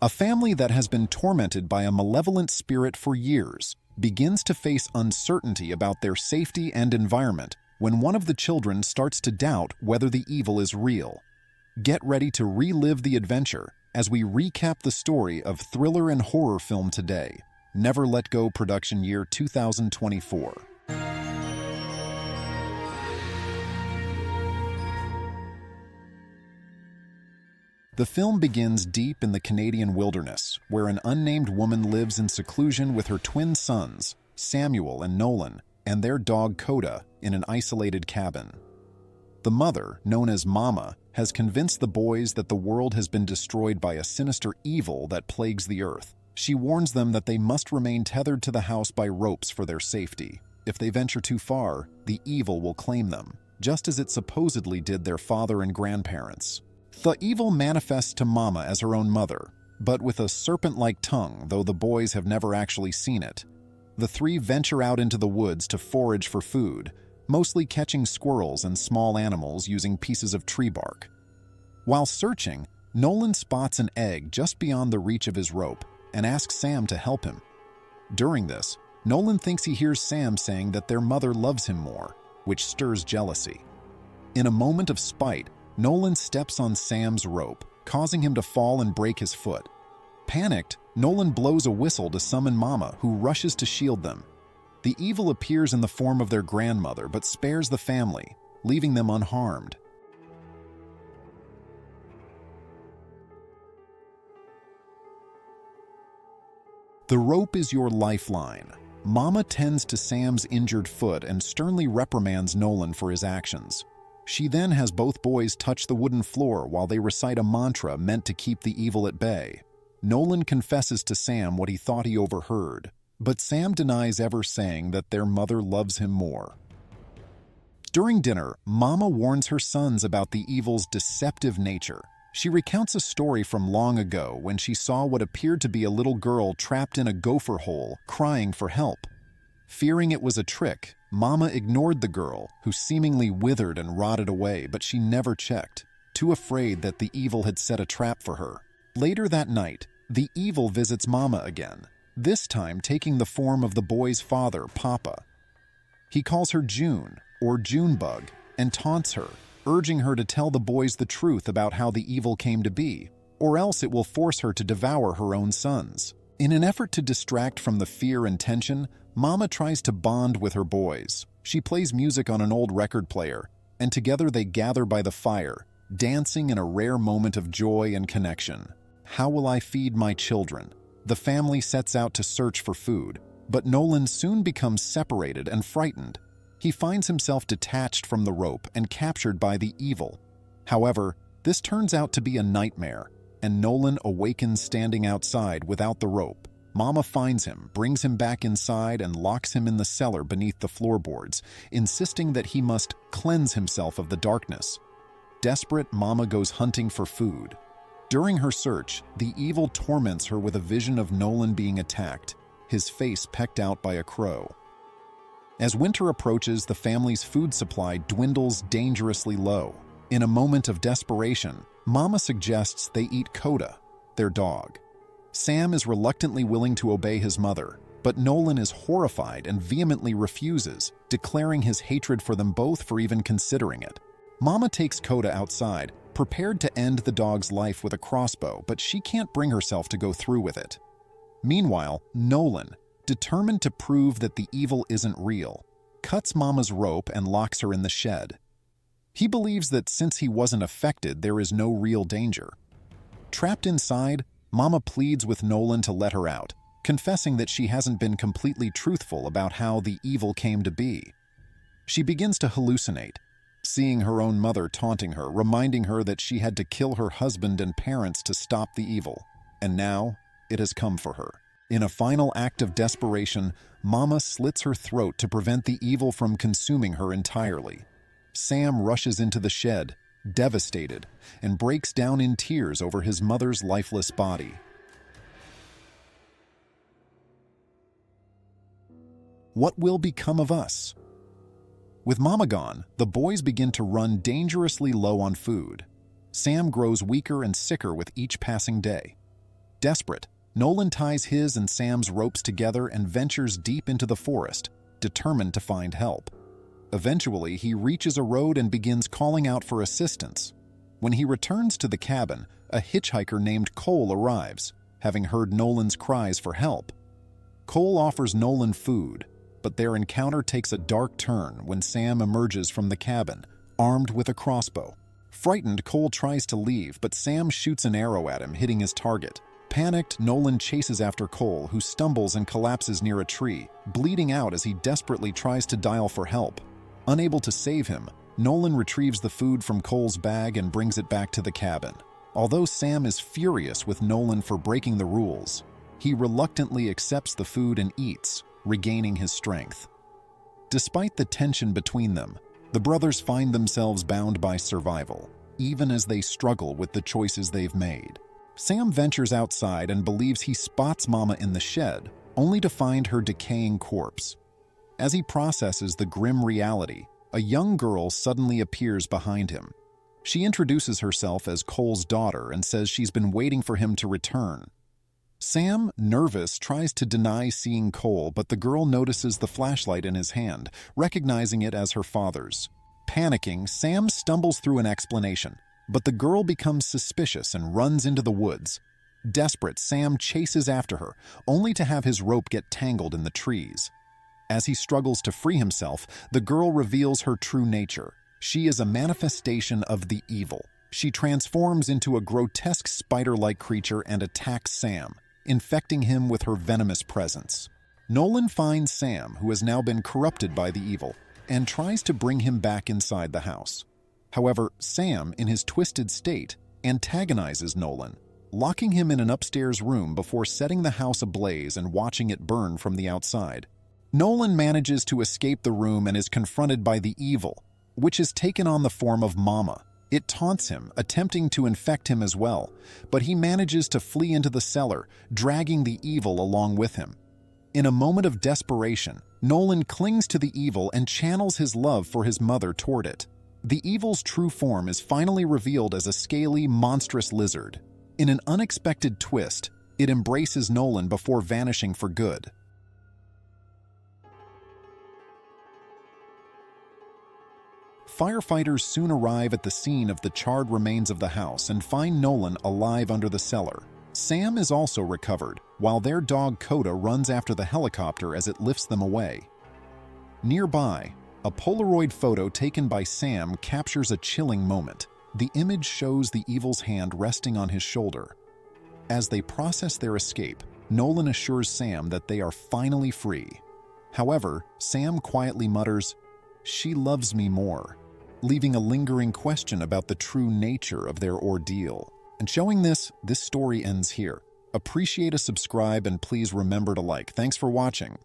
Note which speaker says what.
Speaker 1: A family that has been tormented by a malevolent spirit for years begins to face uncertainty about their safety and environment when one of the children starts to doubt whether the evil is real. Get ready to relive the adventure as we recap the story of thriller and horror film today, Never Let Go, production year 2024. The film begins deep in the Canadian wilderness, where an unnamed woman lives in seclusion with her twin sons, Samuel and Nolan, and their dog Coda in an isolated cabin. The mother, known as Mama, has convinced the boys that the world has been destroyed by a sinister evil that plagues the earth. She warns them that they must remain tethered to the house by ropes for their safety. If they venture too far, the evil will claim them, just as it supposedly did their father and grandparents. The evil manifests to Mama as her own mother, but with a serpent-like tongue, though the boys have never actually seen it. The three venture out into the woods to forage for food, mostly catching squirrels and small animals using pieces of tree bark. While searching, Nolan spots an egg just beyond the reach of his rope and asks Sam to help him. During this, Nolan thinks he hears Sam saying that their mother loves him more, which stirs jealousy. In a moment of spite, Nolan steps on Sam's rope, causing him to fall and break his foot. Panicked, Nolan blows a whistle to summon Mama, who rushes to shield them. The evil appears in the form of their grandmother, but spares the family, leaving them unharmed. The rope is your lifeline. Mama tends to Sam's injured foot and sternly reprimands Nolan for his actions. She then has both boys touch the wooden floor while they recite a mantra meant to keep the evil at bay. Nolan confesses to Sam what he thought he overheard, but Sam denies ever saying that their mother loves him more. During dinner, Mama warns her sons about the evil's deceptive nature. She recounts a story from long ago when she saw what appeared to be a little girl trapped in a gopher hole, crying for help. Fearing it was a trick, Mama ignored the girl, who seemingly withered and rotted away, but she never checked, too afraid that the evil had set a trap for her. Later that night, the evil visits Mama again, this time taking the form of the boy's father, Papa. He calls her June, or Junebug, and taunts her, urging her to tell the boys the truth about how the evil came to be, or else it will force her to devour her own sons. In an effort to distract from the fear and tension, Mama tries to bond with her boys. She plays music on an old record player, and together they gather by the fire, dancing in a rare moment of joy and connection. How will I feed my children? The family sets out to search for food, but Nolan soon becomes separated and frightened. He finds himself detached from the rope and captured by the evil. However, this turns out to be a nightmare, and Nolan awakens standing outside without the rope. Mama finds him, brings him back inside, and locks him in the cellar beneath the floorboards, insisting that he must cleanse himself of the darkness. Desperate, Mama goes hunting for food. During her search, the evil torments her with a vision of Nolan being attacked, his face pecked out by a crow. As winter approaches, the family's food supply dwindles dangerously low. In a moment of desperation, Mama suggests they eat Coda, their dog. Sam is reluctantly willing to obey his mother, but Nolan is horrified and vehemently refuses, declaring his hatred for them both for even considering it. Mama takes Coda outside, prepared to end the dog's life with a crossbow, but she can't bring herself to go through with it. Meanwhile, Nolan, determined to prove that the evil isn't real, cuts Mama's rope and locks her in the shed. He believes that since he wasn't affected, there is no real danger. Trapped inside, Mama pleads with Nolan to let her out, confessing that she hasn't been completely truthful about how the evil came to be. She begins to hallucinate, seeing her own mother taunting her, reminding her that she had to kill her husband and parents to stop the evil. And now, it has come for her. In a final act of desperation, Mama slits her throat to prevent the evil from consuming her entirely. Sam rushes into the shed, devastated, and breaks down in tears over his mother's lifeless body. What will become of us? With Mama gone, the boys begin to run dangerously low on food. Sam grows weaker and sicker with each passing day. Desperate, Nolan ties his and Sam's ropes together and ventures deep into the forest, determined to find help. Eventually, he reaches a road and begins calling out for assistance. When he returns to the cabin, a hitchhiker named Cole arrives, having heard Nolan's cries for help. Cole offers Nolan food, but their encounter takes a dark turn when Sam emerges from the cabin, armed with a crossbow. Frightened, Cole tries to leave, but Sam shoots an arrow at him, hitting his target. Panicked, Nolan chases after Cole, who stumbles and collapses near a tree, bleeding out as he desperately tries to dial for help. Unable to save him, Nolan retrieves the food from Cole's bag and brings it back to the cabin. Although Sam is furious with Nolan for breaking the rules, he reluctantly accepts the food and eats, regaining his strength. Despite the tension between them, the brothers find themselves bound by survival, even as they struggle with the choices they've made. Sam ventures outside and believes he spots Mama in the shed, only to find her decaying corpse. As he processes the grim reality, a young girl suddenly appears behind him. She introduces herself as Cole's daughter and says she's been waiting for him to return. Sam, nervous, tries to deny seeing Cole, but the girl notices the flashlight in his hand, recognizing it as her father's. Panicking, Sam stumbles through an explanation, but the girl becomes suspicious and runs into the woods. Desperate, Sam chases after her, only to have his rope get tangled in the trees. As he struggles to free himself, the girl reveals her true nature. She is a manifestation of the evil. She transforms into a grotesque spider-like creature and attacks Sam, infecting him with her venomous presence. Nolan finds Sam, who has now been corrupted by the evil, and tries to bring him back inside the house. However, Sam, in his twisted state, antagonizes Nolan, locking him in an upstairs room before setting the house ablaze and watching it burn from the outside. Nolan manages to escape the room and is confronted by the evil, which has taken on the form of Mama. It taunts him, attempting to infect him as well, but he manages to flee into the cellar, dragging the evil along with him. In a moment of desperation, Nolan clings to the evil and channels his love for his mother toward it. The evil's true form is finally revealed as a scaly, monstrous lizard. In an unexpected twist, it embraces Nolan before vanishing for good. Firefighters soon arrive at the scene of the charred remains of the house and find Nolan alive under the cellar. Sam is also recovered, while their dog Coda runs after the helicopter as it lifts them away. Nearby, a Polaroid photo taken by Sam captures a chilling moment. The image shows the evil's hand resting on his shoulder. As they process their escape, Nolan assures Sam that they are finally free. However, Sam quietly mutters, "She loves me more," leaving a lingering question about the true nature of their ordeal. And showing this story ends here. Appreciate a subscribe and please remember to like. Thanks for watching.